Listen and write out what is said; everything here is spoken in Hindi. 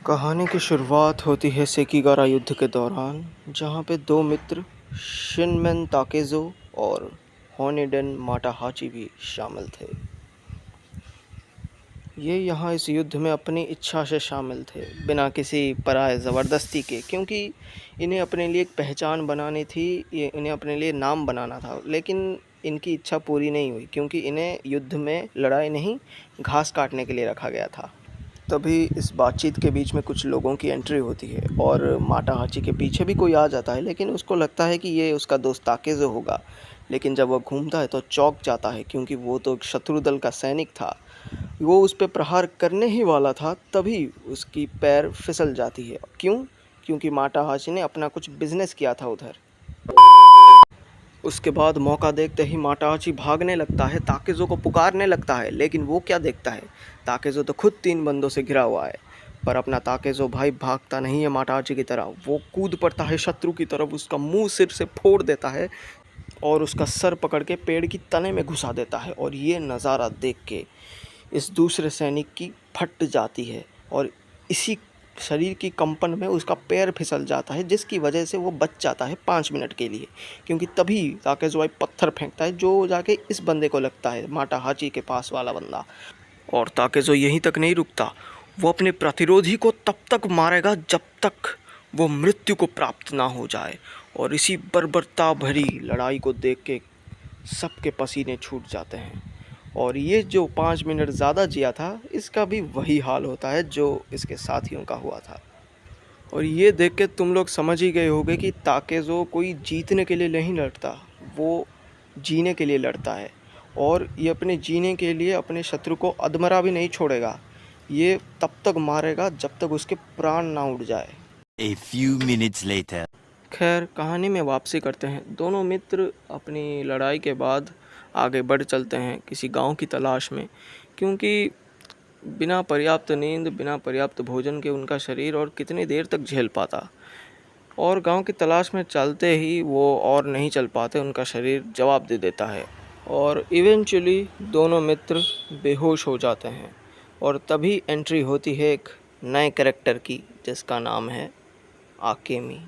कहानी की शुरुआत होती है सेकीगारा युद्ध के दौरान, जहाँ पे दो मित्र शिनमेन ताकेज़ो और होनेडेन माटाहाची भी शामिल थे। ये यहाँ इस युद्ध में अपनी इच्छा से शामिल थे, बिना किसी पराये ज़बरदस्ती के, क्योंकि इन्हें अपने लिए एक पहचान बनानी थी, इन्हें अपने लिए नाम बनाना था। लेकिन इनकी इच्छा पूरी नहीं हुई, क्योंकि इन्हें युद्ध में लड़ाई नहीं, घास काटने के लिए रखा गया था। तभी इस बातचीत के बीच में कुछ लोगों की एंट्री होती है और माटाहाची के पीछे भी कोई आ जाता है, लेकिन उसको लगता है कि ये उसका दोस्त ताकेज़ो होगा। लेकिन जब वह घूमता है तो चौंक जाता है, क्योंकि वो तो एक शत्रु दल का सैनिक था। वो उस पे प्रहार करने ही वाला था, तभी उसकी पैर फिसल जाती है। क्यों? क्योंकि माटाहाची ने अपना कुछ बिजनेस किया था उधर। उसके बाद मौका देखते ही माटाहाची भागने लगता है, ताकेज़ो को पुकारने लगता है। लेकिन वो क्या देखता है, ताकेज़ो तो खुद 3 बंदों से घिरा हुआ है। पर अपना ताकेज़ो भाई भागता नहीं है माटाहाची की तरह, वो कूद पड़ता है शत्रु की तरफ, उसका मुंह सिर से फोड़ देता है और उसका सर पकड़ के पेड़ की तने में घुसा देता है। और ये नज़ारा देख के इस दूसरे सैनिक की फट जाती है और इसी शरीर की कंपन में उसका पैर फिसल जाता है, जिसकी वजह से वो बच जाता है 5 मिनट के लिए। क्योंकि तभी ताकेज़ो पत्थर फेंकता है, जो जाके इस बंदे को लगता है, माटाहाची के पास वाला बंदा। और ताकेज़ो यहीं तक नहीं रुकता, वो अपने प्रतिरोधी को तब तक मारेगा जब तक वो मृत्यु को प्राप्त ना हो जाए। और इसी बर्बरता भरी लड़ाई को देख के सबके पसीने छूट जाते हैं। और ये जो 5 मिनट ज़्यादा जिया था, इसका भी वही हाल होता है जो इसके साथियों का हुआ था। और ये देख के तुम लोग समझ ही गए होगे कि ताकेज़ो कोई जीतने के लिए नहीं लड़ता, वो जीने के लिए लड़ता है। और ये अपने जीने के लिए अपने शत्रु को अधमरा भी नहीं छोड़ेगा। ये तब तक मारेगा जब तक उसके प्राण ना उड़ जाए। A few minutes later. खैर, कहानी में वापसी करते हैं। दोनों मित्र अपनी लड़ाई के बाद आगे बढ़ चलते हैं किसी गांव की तलाश में, क्योंकि बिना पर्याप्त नींद, बिना पर्याप्त भोजन के उनका शरीर और कितनी देर तक झेल पाता। और गांव की तलाश में चलते ही वो और नहीं चल पाते, उनका शरीर जवाब दे देता है और इवेंचुअली दोनों मित्र बेहोश हो जाते हैं। और तभी एंट्री होती है एक नए कैरेक्टर की, जिसका नाम है आकेमी।